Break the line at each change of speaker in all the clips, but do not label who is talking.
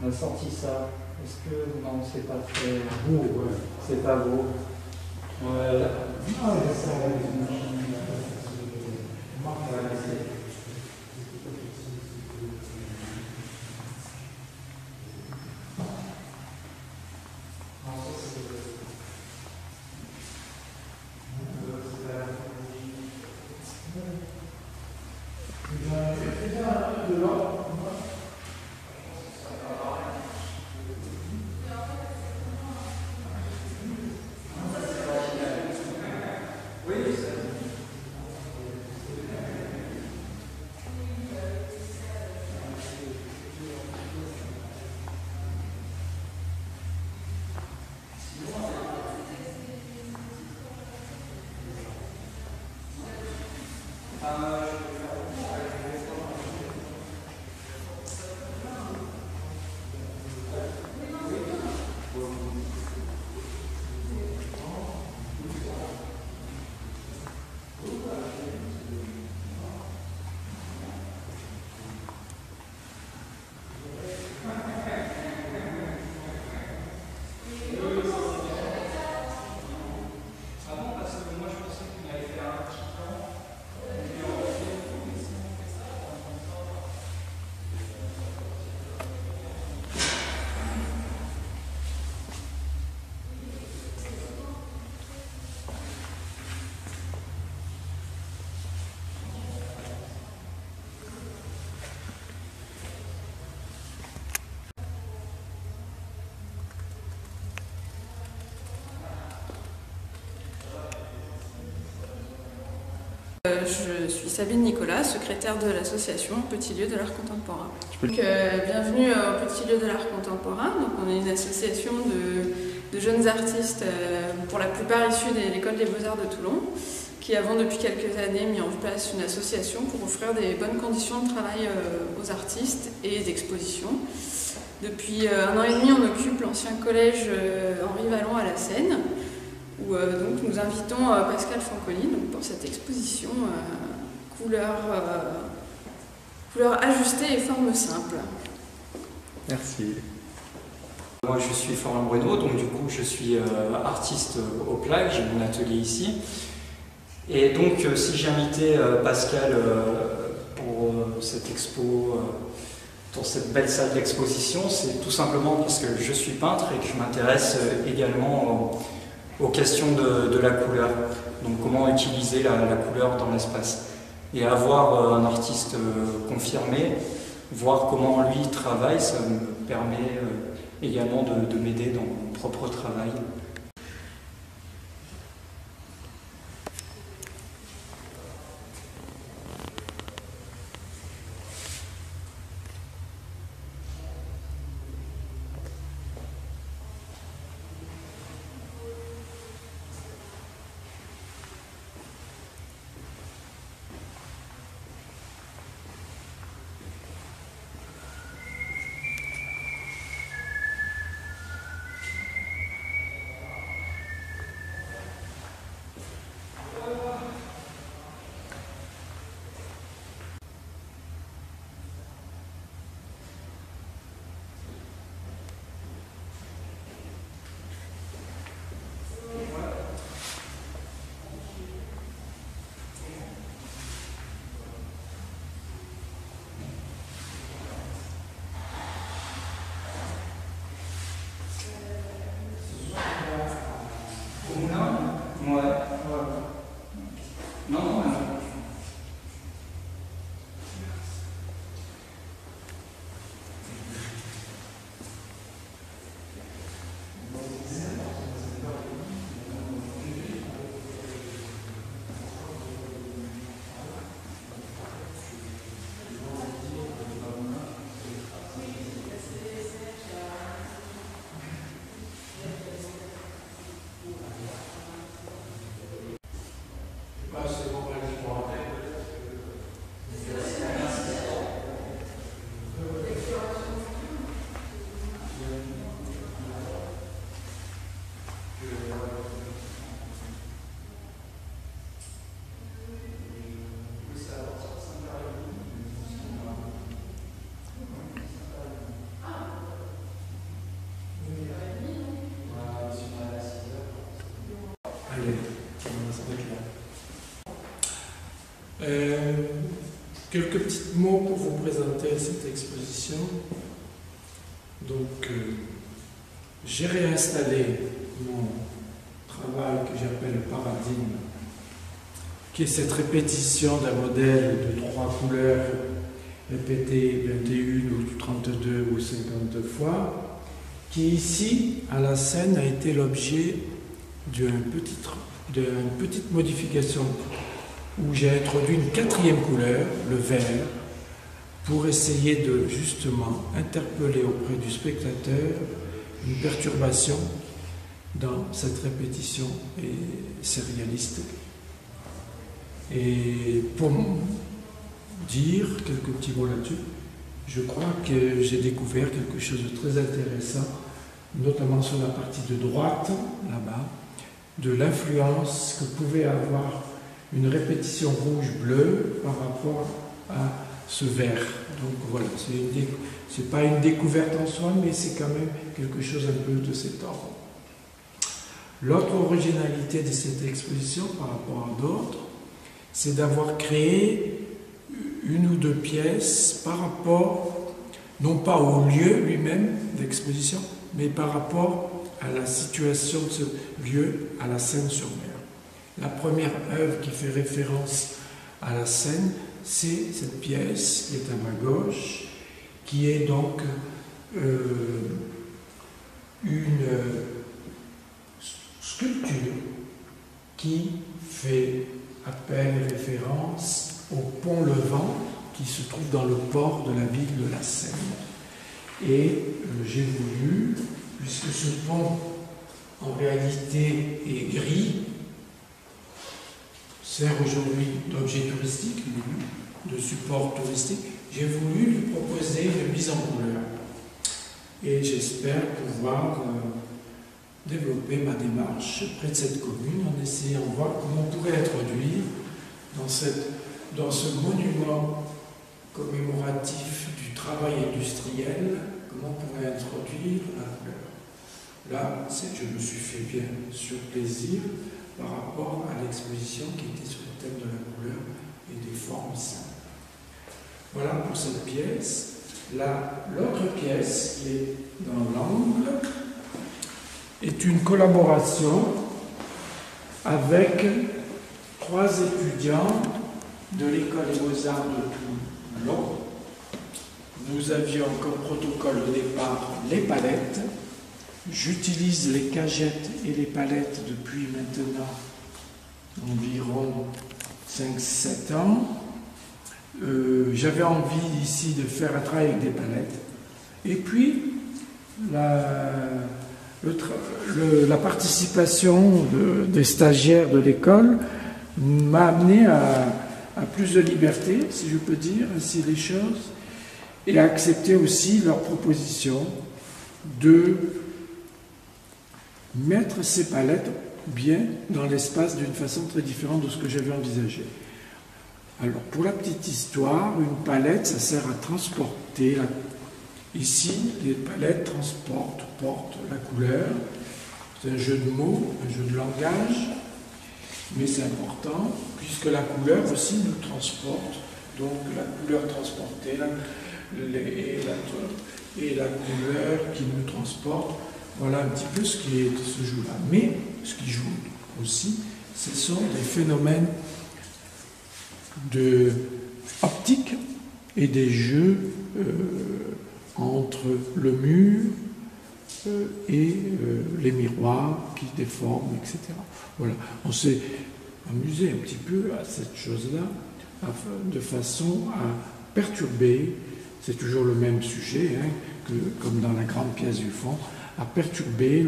On a sorti ça. Est-ce que non, c'est pas très
beau, ouais.
C'est pas beau. Ouais.
Ah, ça,
Je suis Sabine Nicolas, secrétaire de l'association Petit Lieu de l'Art Contemporain. Bienvenue au Petit Lieu de l'Art Contemporain. Donc, on est une association de jeunes artistes, pour la plupart issus de l'École des Beaux-Arts de Toulon, qui avons depuis quelques années mis en place une association pour offrir des bonnes conditions de travail aux artistes et d'exposition. Depuis 1 an et demi, on occupe l'ancien collège Henri Vallon à la Seine, où donc, nous invitons Pascal Fanconi pour cette exposition couleurs ajustées et formes simples.
Merci. Moi je suis Florent Bruno, donc du coup je suis artiste au PLAC, j'ai mon atelier ici. Et donc si j'ai invité Pascal pour cette expo, dans cette belle salle d'exposition, c'est tout simplement parce que je suis peintre et que je m'intéresse également aux questions de la couleur, donc comment utiliser la couleur dans l'espace. Et avoir un artiste confirmé, voir comment lui travaille, ça me permet également de m'aider dans mon propre travail.
Quelques petits mots pour vous présenter cette exposition. Donc, j'ai réinstallé mon travail que j'appelle paradigme, qui est cette répétition d'un modèle de 3 couleurs répétées 21 ou 32 ou 50 fois, qui ici, à la scène, a été l'objet d'une petite modification où j'ai introduit une 4e couleur, le vert, pour essayer de justement interpeller auprès du spectateur une perturbation dans cette répétition sérialiste. Et pour dire quelques petits mots là-dessus, je crois que j'ai découvert quelque chose de très intéressant, notamment sur la partie de droite, là-bas, de l'influence que pouvait avoir une répétition rouge-bleu par rapport à ce vert. Donc voilà, c'est pas une découverte en soi, mais c'est quand même quelque chose un peu de cet ordre. L'autre originalité de cette exposition par rapport à d'autres, c'est d'avoir créé une ou deux pièces par rapport, non pas au lieu lui-même d'exposition, mais par rapport à la situation de ce lieu, à la Seine-sur-Mer. La première œuvre qui fait référence à la Seine, c'est cette pièce qui est à ma gauche, qui est donc une sculpture qui fait appel et référence au pont Levant qui se trouve dans le port de la ville de la Seine. Et j'ai voulu, puisque ce pont en réalité est gris, sert aujourd'hui d'objet touristique, de support touristique, j'ai voulu lui proposer une mise en couleur. Et j'espère pouvoir développer ma démarche près de cette commune en essayant de voir comment on pourrait introduire dans ce monument commémoratif du travail industriel, comment on pourrait introduire la couleur. Là, je me suis fait bien sûr plaisir par rapport à l'exposition qui était sur le thème de la couleur et des formes simples. Voilà pour cette pièce. L'autre pièce qui est dans l'angle est une collaboration avec 3 étudiants de l'École des Beaux-Arts de Toulon. Nous avions comme protocole de départ les palettes. J'utilise les cagettes et les palettes depuis maintenant environ 5-7 ans. J'avais envie ici de faire un travail avec des palettes. Et puis, la participation des stagiaires de l'école m'a amené à plus de liberté, si je peux dire ainsi les choses, et à accepter aussi leur proposition de mettre ces palettes bien dans l'espace d'une façon très différente de ce que j'avais envisagé. Alors, pour la petite histoire, une palette, ça sert à transporter. Ici, les palettes portent la couleur. C'est un jeu de mots, un jeu de langage, mais c'est important, puisque la couleur aussi nous transporte. Donc, la couleur transportée et la couleur qui nous transporte. Voilà un petit peu ce qui se joue là. Mais ce qui joue aussi, ce sont des phénomènes optiques et des jeux entre le mur et les miroirs qui se déforment, etc. Voilà. On s'est amusé un petit peu à cette chose-là, de façon à perturber, c'est toujours le même sujet, hein, comme dans la grande pièce du fond, à perturber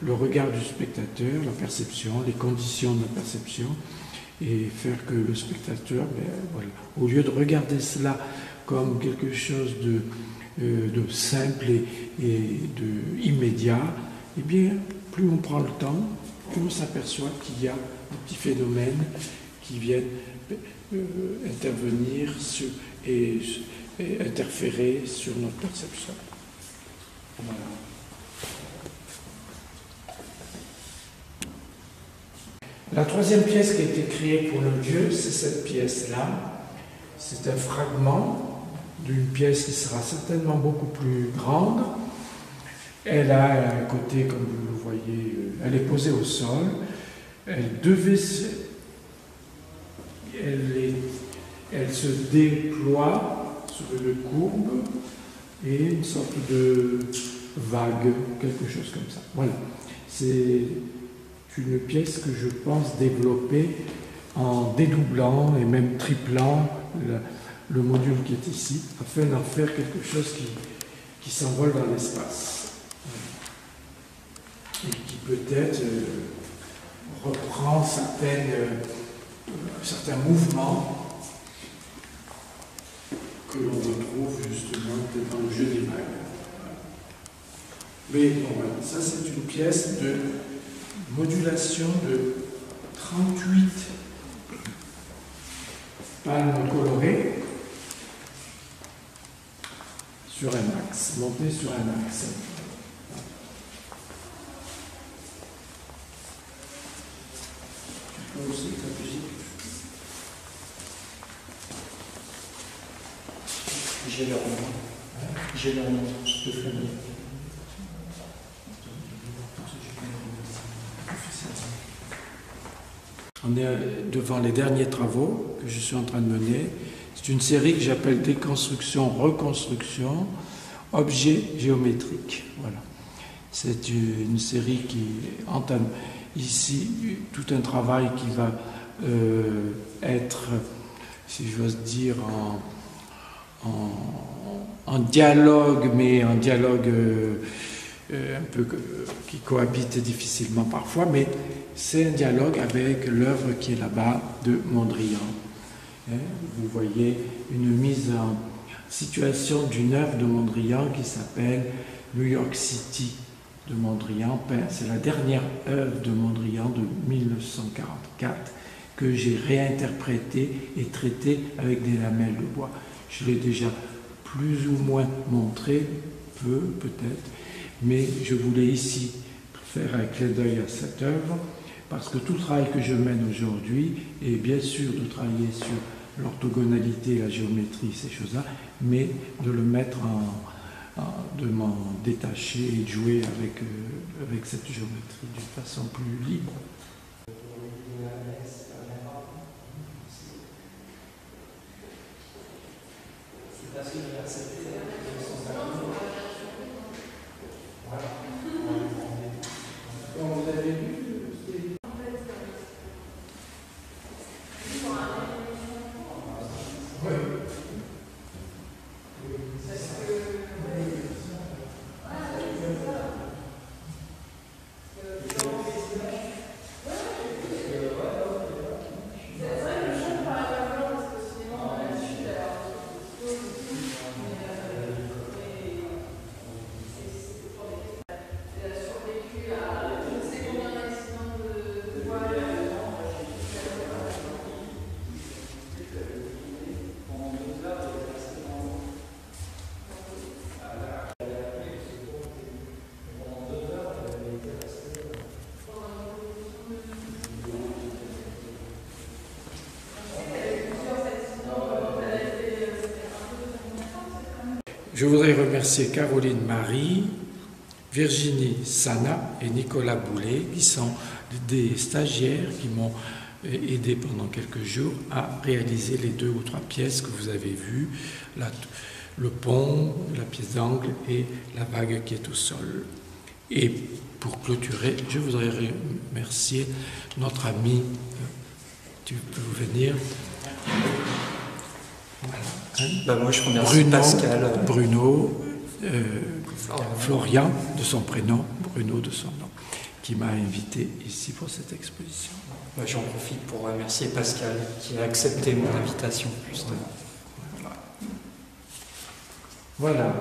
le regard du spectateur, la perception, les conditions de la perception, et faire que le spectateur, voilà, au lieu de regarder cela comme quelque chose de simple et immédiat, eh bien, plus on prend le temps, plus on s'aperçoit qu'il y a des petits phénomènes qui viennent intervenir et interférer sur notre perception. Voilà. La troisième pièce qui a été créée pour le lieu, c'est cette pièce-là. C'est un fragment d'une pièce qui sera certainement beaucoup plus grande. Elle a un côté, comme vous le voyez, elle est posée au sol. Elle se déploie sur une courbe et une sorte de vague, quelque chose comme ça. Voilà. C'est une pièce que je pense développer en dédoublant et même triplant le module qui est ici, afin d'en faire quelque chose qui s'envole dans l'espace. Et qui peut-être reprend certains mouvements que l'on retrouve justement dans le jeu des vagues. Mais bon, voilà, ça c'est une pièce de modulation de 38 palmes colorées sur un axe, montées sur un axe. Aussi, ta musique.
J'ai leur nom. J'ai leur nom de famille.
On est devant les derniers travaux que je suis en train de mener. C'est une série que j'appelle déconstruction, reconstruction, objets géométriques. Voilà. C'est une série qui entame ici tout un travail qui va être, si j'ose dire, en dialogue, mais en dialogue un peu qui cohabite difficilement parfois, mais c'est un dialogue avec l'œuvre qui est là-bas de Mondrian. Vous voyez une mise en situation d'une œuvre de Mondrian qui s'appelle New York City de Mondrian. C'est la dernière œuvre de Mondrian de 1944 que j'ai réinterprétée et traitée avec des lamelles de bois. Je l'ai déjà plus ou moins montré, peut-être, mais je voulais ici faire un clin d'œil à cette œuvre parce que tout le travail que je mène aujourd'hui est bien sûr de travailler sur l'orthogonalité, la géométrie, ces choses-là, mais de le mettre de m'en détacher et de jouer avec cette géométrie d'une façon plus libre. C'est parce que voilà. Comme vous avez vu, je voudrais remercier Caroline Marie, Virginie Sana et Nicolas Boulet, qui sont des stagiaires qui m'ont aidé pendant quelques jours à réaliser les 2 ou 3 pièces que vous avez vues, le pont, la pièce d'angle et la vague qui est au sol. Et pour clôturer, je voudrais remercier notre ami, tu peux venir, voilà,
moi je remercie Pascal.
Bruno, Florian de son prénom, Bruno de son nom, qui m'a invité ici pour cette exposition.
J'en profite pour remercier Pascal qui a accepté mon invitation justement.
Voilà.